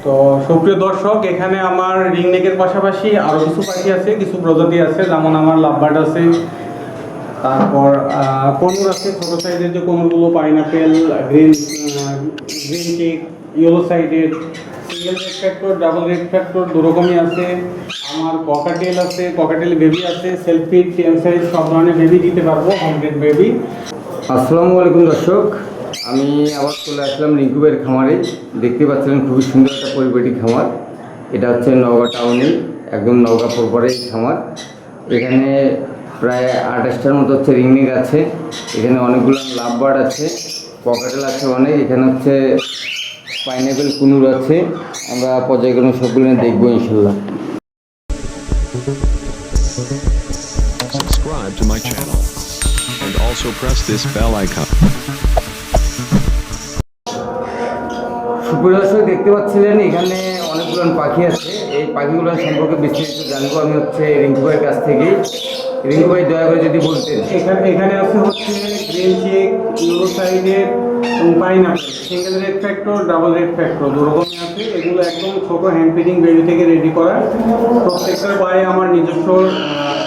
তো সুপ্রিয় দর্শক, এখানে আমার রিংনেকের পাশাপাশি আরও কিছু পাখি আছে, কিছু প্রজাতি আছে, যেমন আমার লাভবার্ড আছে, তারপর কনুর আছে, ছোটো সাইজের যে কনুরগুলো, pineapple, green green cheek, yellow সাইডের, single red factor, double red factor দুরকমই আছে। আমার ককাটেল আছে, ককাটেল বেবি আছে, সেলফি টেন সাইজ সব ধরনের বেবি দিতে পারবো, হোমমেড বেবি। আসসালামু আলাইকুম দর্শক, আমি আবার চলে আসলাম রিঙ্কু ভাইয়ের খামারে। দেখতে পাচ্ছিলেন খুবই সুন্দর একটা পরিপাটি খামার। এটা হচ্ছে নওগাঁ টাউনে, একদম নওগাঁ প্রপারের খামার। এখানে প্রায় 28টার মতো হচ্ছে রিংনেক আছে, এখানে অনেকগুলো লাভবার্ড আছে, ককাটেল আছে অনেক, এখানে হচ্ছে পাইনাপেল কুনুর আছে। আমরা পর্যায়ক্রমে সবগুলো দেখবো ইনশাল্লাহ। Subscribe to my channel and also press this bell icon. সুপ্রদর্শক দেখতে পাচ্ছিলেন এখানে অনেকগুলো পাখি আছে। এই পাখিগুলো সম্পর্কে বিস্তারিত জানবো আমি হচ্ছে রিঙ্কু ভাইয়ের কাছ থেকে। রিঙ্কু ভাই দয়া করে যদি বলতেন। এখানে আছে হচ্ছে গ্রিন চিক, ইউরো সাইডের, pineapple, single red factor, double red factor দুরকমই আছে। এগুলো একদম ছোট হ্যান্ড ফিডিং বেবি থেকে রেডি করা। প্রত্যেকটার পায়ে আমার নিজস্ব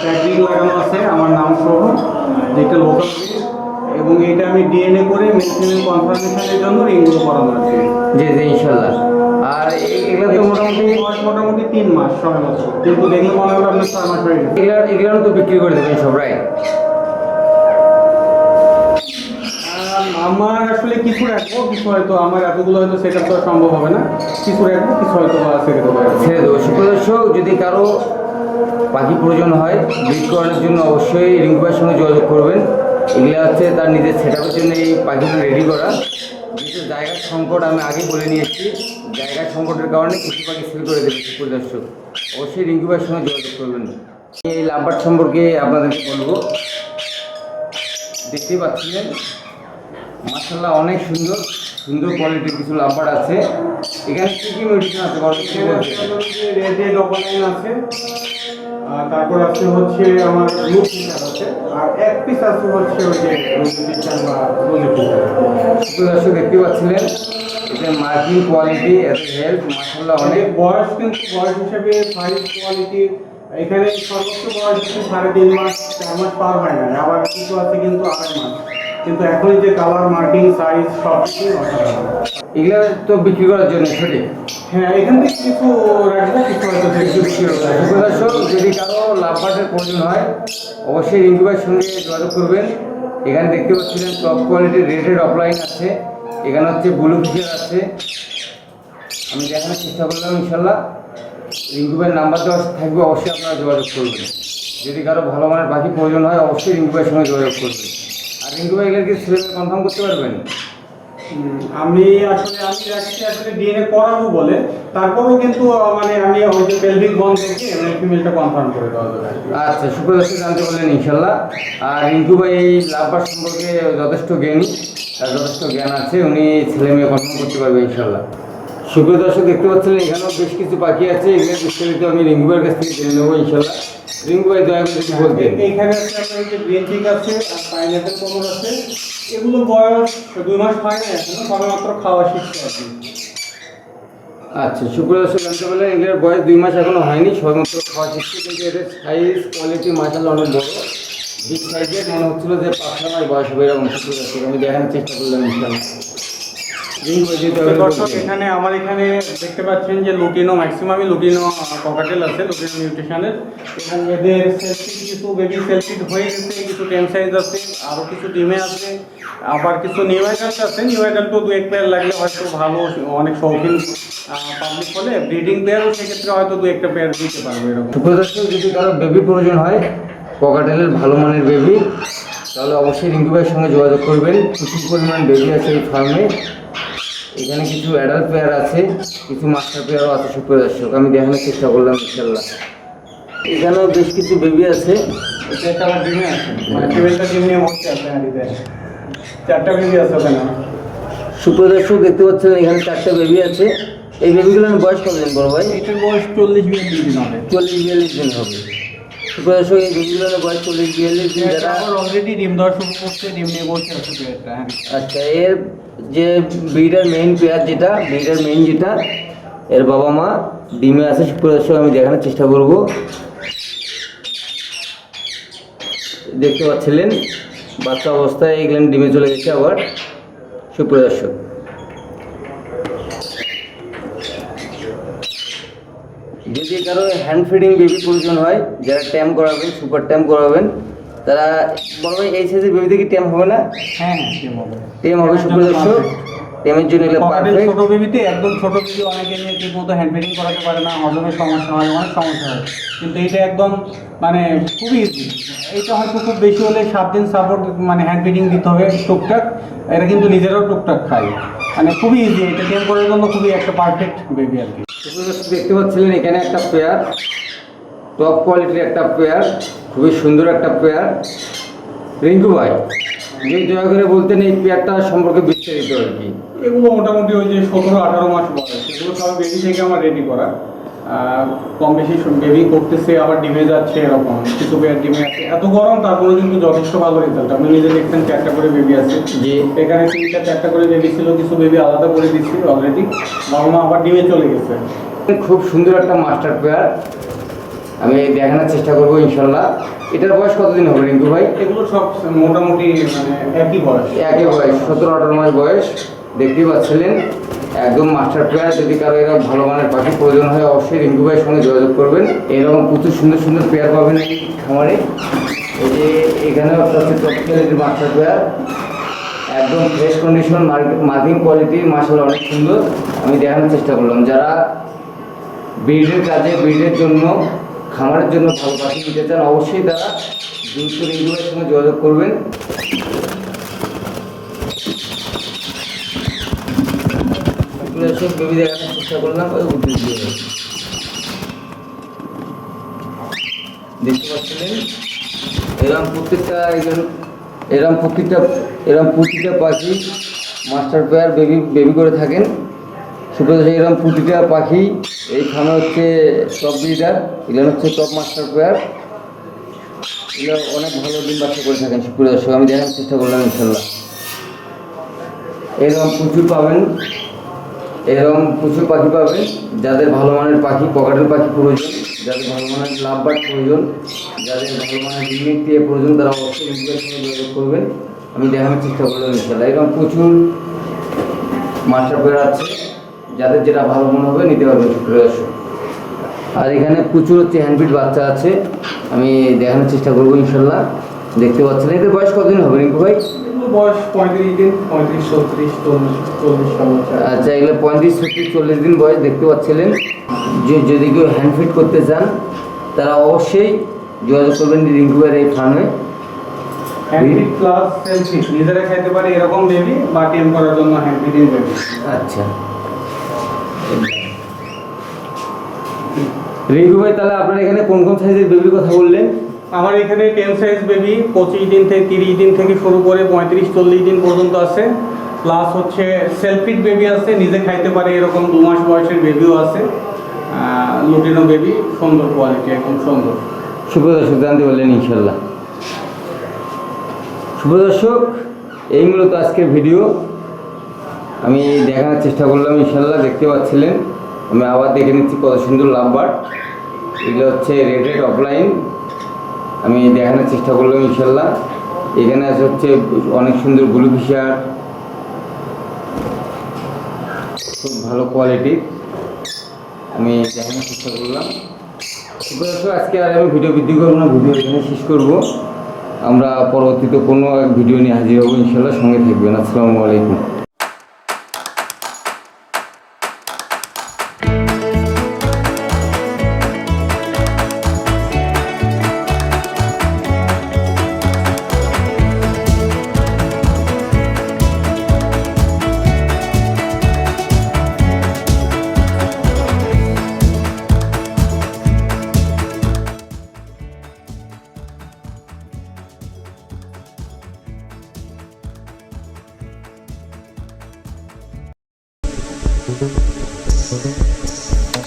ট্যাগিং লাগানো আছে আমার নাম সহ, যেটা লোকাল, এবং এটা আমি ডিএনএ করে মেডিসিনাল কনফার্মেশনের জন্য রিংগুলো করানো আছে। জি জি ইনশাল্লাহ। আর এগুলো তো মোটামুটি 3 মাস সময় মতো, কিন্তু দেখলে মনে হবে আপনার 6 মাস হয়ে গেছে। এগুলো তো বিক্রি করে দেবেন সব, রাইট? আমার আসলে কিছু রাখবো, কিছু হয়তো আমার এতগুলো হয়তো সেটা তো সম্ভব হবে না। কিছু রাখবো, কিছু হয়তো ছেড়ে দেবো। সুপ্রদর্শক, যদি কারো পাখি প্রয়োজন হয় ব্রিড করানোর জন্য অবশ্যই রিঙ্কু ভাইয়ের সঙ্গে যোগাযোগ করবেন। এগুলো হচ্ছে তার নিজের সেটআপের জন্য এই পাখিগুলো রেডি করা। যেহেতু জায়গার সংকট আমি আগে বলে নিয়েছি, জায়গার সংকটের কারণে কিছু পাখি সেল করে দেবে। সুপ্রদর্শক, অবশ্যই রিঙ্কু ভাইয়ের সঙ্গে যোগাযোগ করবেন। এই লাভবার্ড সম্পর্কে আপনাদেরকে বলবো। দেখতেই পাচ্ছিলেন মাশাআল্লাহ অনেক সুন্দর সুন্দর কোয়ালিটির কিছু লাভবার্ড আছে। এখানে কী কী মেডিসিন আছে? রেড অপালাইন আছে, তারপর আছে হচ্ছে আমার ব্লু ফিচার আছে, আর এক পিস আছে হচ্ছে ওই যে রোজি ফিচার বা রোজি ফিচার। দর্শক দেখতে পাচ্ছিলেন এটা মার্কিং কোয়ালিটি, এত হেলথ মাশাআল্লাহ অনেক। বয়স কিন্তু বয়স হিসেবে সাইজ কোয়ালিটি এখানে সর্বোচ্চ বয়স হচ্ছে 3.5 মাস, 4 মাস পার হয় না, আবার কিছু আছে কিন্তু 2.5 মাস। কিন্তু এখন যে কালার, মার্কিং, সাইজ সব কিছুই অসাধারণ। এগুলো তো বিক্রি করার জন্য সঠিক? হ্যাঁ, এখান থেকে কিছু রাখবো, কিছু হয়তো কিছু বিক্রি করবো। দর্শক, যদি কারো লাভবার্ডের প্রয়োজন হয় অবশ্যই রিঙ্কু ভাইয়ের সঙ্গে যোগাযোগ করবেন। এখানে দেখতে পাচ্ছিলেন টপ কোয়ালিটির রেডেড অফলাইন আছে, এখানে হচ্ছে ব্লু ফিচার আছে। আমি দেখানোর চেষ্টা করলাম ইনশাল্লাহ। রিঙ্কু ভাইয়ের নাম্বার দেওয়া থাকবে, অবশ্যই আপনারা যোগাযোগ করবেন। যদি কারো ভালো মানের পাখি প্রয়োজন হয় অবশ্যই রিঙ্কু ভাইয়ের সঙ্গে যোগাযোগ করবেন। আর রিঙ্কু ভাই এগুলোকে ছেলে কনফার্ম করতে পারবেন? আমি রাখছি আসলে ডিএনএ করাবো বলে, তারপরেও কিন্তু মানে আমি ওই যে পেলভিক বন থেকে ফিমেলটা কনফার্ম করে দেওয়া যাবে। আচ্ছা, সুপ্রদর্শক জানতে পারলেন ইনশাল্লাহ। আর রিঙ্কু ভাই এই লাভবার্ড সম্পর্কে যথেষ্ট জ্ঞানী, তার যথেষ্ট জ্ঞান আছে, উনি ছেলে মেয়ে কনফার্ম করতে পারবে ইনশাল্লাহ। সুপ্রদর্শক দেখতে পাচ্ছিলেন এখানেও বেশ কিছু পাখি আছে, এগুলো বিস্তারিত আমি রিঙ্কু ভাইয়ের কাছ থেকে জেনে নেবো ইনশাল্লাহ। রিঙ্কু ভাই দয়া করে কিছু বলতেন। এইখানে আছে আপনার যে গ্রিন চিক আছে আর পাইনাপেল কোমর আছে। এগুলো বয়স 2 মাস হয় না, এখনো সবেমাত্র খাওয়া শিখছে আর কি। আচ্ছা, সুপ্রদর্শক জানতে পারলেন এগুলোর বয়স 2 মাস এখনো হয়নি, সবেমাত্র খাওয়া শিখছে। কিন্তু এদের সাইজ কোয়ালিটি মাশাআল্লাহ অনেক বড়, বিগ সাইজের, মনে হচ্ছিল যে 5 মাস বয়স হবে এরকম। সুপ্রদর্শক আমি দেখানোর চেষ্টা করলাম ইনশাল্লাহ। এখানে আমার এখানে দেখতে পাচ্ছেন যে লুটিনো, ম্যাক্সিমামই লুটিনো ককাটেল আছে, লুটিনো মিউটেশনের, এবং এদের সেলফিড কিছু বেবি সেলফিড হয়ে গেছে, কিছু টেন সাইজ আছে, আরও কিছু ডিমে আছে, আবার কিছু নিউ অ্যাডাল্ট আছে। নিউ অ্যাডাল্ট তো 2-1 পেয়ার লাগলে হয়তো ভালো, অনেক শৌখিন পাবলিক হলে ব্রিডিং পেয়ারও সেক্ষেত্রে হয়তো 2-1টা পেয়ার দিতে পারবে এরকম। সুপ্রদর্শক, যদি কারো বেবি প্রয়োজন হয় ককাটেলের ভালো মানের বেবি, তাহলে অবশ্যই রিঙ্কু ভাইয়ের সঙ্গে যোগাযোগ করবেন। প্রচুর পরিমাণ বেবি আছে এই ফার্মে। এখানে কিছু অ্যাডাল্ট পেয়ার আছে, কিছু মাস্টার পেয়ারও আছে। সুপ্রদর্শক আমি দেখানোর চেষ্টা করলাম ইনশাল্লাহ। এখানেও বেশ কিছু বেবি আছে। এটা একটা আমার ডিমে আছে, মানে ফিমেলটা ডিম নিয়ে বসে আছে হাঁড়িতে, 4টা বেবি আছে ওখানে। সুপ্রদর্শক দেখতে পাচ্ছেন এখানে 4টা বেবি আছে। এই বেবিগুলোর বয়স কতদিন বড় ভাই? এটার বয়স 40-42 দিন হবে। 40-42 দিন হবে। সুপ্রদর্শক, এই বেবিগুলোর বয়স 40-42 দিন। যারা অলরেডি ডিম দেওয়া শুরু করছে, ডিম নিয়ে বসে আছে পেয়ারটা। আচ্ছা, এর যে ব্রিডার মেইন পেয়ার যেটা এর বাবা মা ডিমে আছে। সুপ্রিয় দর্শক আমি দেখানোর চেষ্টা করব। দেখতে পাচ্ছিলেন বাচ্চা অবস্থায় এগুলো ডিমে চলে গেছে আবার। সুপ্রিয় দর্শক যদি কারো হ্যান্ড ফিডিং বেবি প্রয়োজন হয়, যারা ট্যাম করাবেন, সুপার ট্যাম করাবেন, তারা বড় এই সাইজের বেবিতে কি ট্যাম হবে না? হ্যাঁ টেম হবে। টেম হবে সুপ্রিয় দর্শক। টেমের জন্য এগুলো পারফেক্ট। ছোট বেবিতে একদম ছোট বেবি অনেকে নিয়ে ঠিক মতো হ্যান্ড ফিডিং করাতে পারে না, হজমের সমস্যা হয়, অনেক সমস্যা হয়, কিন্তু এটা একদম মানে খুবই ইজি। এটা হয়তো খুব বেশি হলে 7 দিন সাপোর্ট মানে হ্যান্ড ফিডিং দিতে হবে টুকটাক। এটা কিন্তু নিজেরাও টুকটাক খায়, মানে খুবই ইজি। এটা টেম করার জন্য খুবই একটা পারফেক্ট বেবি আর কি। দেখতে পাচ্ছিলেন এখানে একটা পেয়ার, টপ কোয়ালিটির একটা পেয়ার, খুবই সুন্দর একটা পেয়ার। রিঙ্কু ভাই যদি দয়া করে বলতেন এই পেয়ারটা সম্পর্কে বিস্তারিত আর কি। এগুলো মোটামুটি ওই যে 17-18 মাস বয়স, এগুলো সব বেবি থেকে আমার রেডি করা। কম বেশি বেবি করতেছে, আবার ডিমে যাচ্ছে, এরকম কিছু পেয়ার ডিমে আছে। এত গরম তারপরে কিন্তু যথেষ্ট ভালো রেজাল্ট। আপনি নিজে দেখছেন 4টা করে বেবি আছে, জি এখানে 3-4টা করে বেবি ছিল, কিছু বেবি আলাদা করে দিচ্ছি অলরেডি, বাবা মা আবার ডিমে চলে গেছে। খুব সুন্দর একটা মাস্টার পেয়ার, আমি দেখানোর চেষ্টা করবো ইনশাল্লাহ। এটার বয়স কতদিন হবে রিঙ্কু ভাই? এগুলো সব মোটামুটি মানে একই বয়স, একই বয়স, 17-18 মাস বয়স। দেখতেই পাচ্ছিলেন একদম মাস্টার পেয়ার। যদি কারো এরকম ভালো মানের পাখি প্রয়োজন হয় অবশ্যই রিঙ্কু ভাইয়ের সঙ্গে যোগাযোগ করবেন। এরকম প্রচুর সুন্দর সুন্দর পেয়ার পাবেন এই খামারে। এই যে এখানে হচ্ছে টপ কোয়ালিটির মাস্টার পেয়ার, একদম ফ্রেশ কন্ডিশন, মার্কিং কোয়ালিটি, মাশাআল্লাহ অনেক সুন্দর। আমি দেখানোর চেষ্টা করলাম যারা ব্রিডের কাজে, ব্রিডের জন্য, খামারের জন্য ভালো পাখি নিতে চান অবশ্যই তারা দ্রুত রিঙ্কু ভাইয়ের সঙ্গে যোগাযোগ করবেন। সব বেবি দেখানোর চেষ্টা করলাম। ওই উঠে দিয়ে দেখতে পাচ্ছিলেন এরকম প্রতিটা পাখি মাস্টার পেয়ার বেবি করে থাকেন। সুপ্রিয় এরকম প্রতিটা পাখি এই খামে হচ্ছে টপ ব্রিডার, এগুলো হচ্ছে টপ মাস্টার পেয়ার। এগুলো অনেক ভালো ডিম বাচ্চা করে থাকেন। সুপ্রিয় দর্শক আমি দেখানোর চেষ্টা করলাম ইনশাল্লাহ। এরকম প্রচুর পাবেন, এরকম প্রচুর পাখি পাবেন। যাদের ভালো মানের পাখি, পকেটের পাখি প্রয়োজন, যাদের ভালো মানের লাভ বার্ড প্রয়োজন, যাদের ভালো মানের ডিমের দিয়ে প্রয়োজন, তারা অবশ্যই রিঙ্কুর সঙ্গে যোগাযোগ করবেন। আমি দেখানোর চেষ্টা করলাম ইনশাল্লাহ। এরকম প্রচুর মাস্টার পেয়ার আছে, যাদের যেটা ভালো মনে হবে নিতে পারবেন সুপ্রিয় দর্শক। আর এখানে প্রচুর হচ্ছে হ্যান্ডফিড বাচ্চা আছে, আমি দেখানোর চেষ্টা করবো ইনশাল্লাহ। দেখতে পাচ্ছেন এদের বয়স কতদিন হবে রিঙ্কু ভাই? বয়স 35 দিন, 35, 36, 40। আচ্ছা এগুলো 35, 36, 40 দিন বয়স। দেখতে পাচ্ছিলেন যদি কেউ হ্যান্ড ফিড করতে চান তারা অবশ্যই যোগাযোগ করবেন রিঙ্কু ভাইয়ের এই ফার্মে। Hand feed plus self feed নিজেরা খেতে পারে এরকম বেবি, বা টেম করার জন্য হ্যান্ড ফিডিং বেবি। আচ্ছা রিঙ্কু ভাই তাহলে আপনার এখানে কোন কোন সাইজের বেবির কথা বললেন? আমার এখানে 10 সাইজ বেবি 25 দিন থেকে 30 দিন থেকে শুরু করে 35-40 দিন পর্যন্ত আছে। প্লাস হচ্ছে সেলফ ফিড বেবি আছে, নিজে খাইতে পারে এরকম 2 মাস বয়সের বেবিও আছে। লুটিনো বেবি, সুন্দর কোয়ালিটি, একদম সুন্দর। সুপ্রিয় দর্শক জানতে পারলেন ইনশাল্লাহ। সুপ্রিয় দর্শক এই মূলত আজকের ভিডিও আমি দেখানোর চেষ্টা করলাম ইনশাল্লাহ। দেখতে পাচ্ছিলেন আমি আবার দেখে নিচ্ছি কত সুন্দর লাভ বার্ড। এগুলো হচ্ছে রেডেড অফলাইন, আমি দেখানোর চেষ্টা করলাম ইনশাল্লাহ। এখানে আছে হচ্ছে অনেক সুন্দর ব্লু ফিশার, খুব ভালো কোয়ালিটির, আমি দেখানোর চেষ্টা করলাম। আজকে আর আমি ভিডিও বৃদ্ধি করবো না, ভিডিও এখানে শেষ করবো। আমরা পরবর্তীতে কোনো এক ভিডিও নিয়ে হাজির হবো ইনশাল্লাহ। সঙ্গে থাকবেন। আসসালামু আলাইকুম।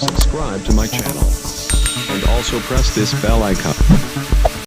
Subscribe to my channel and also press this bell icon.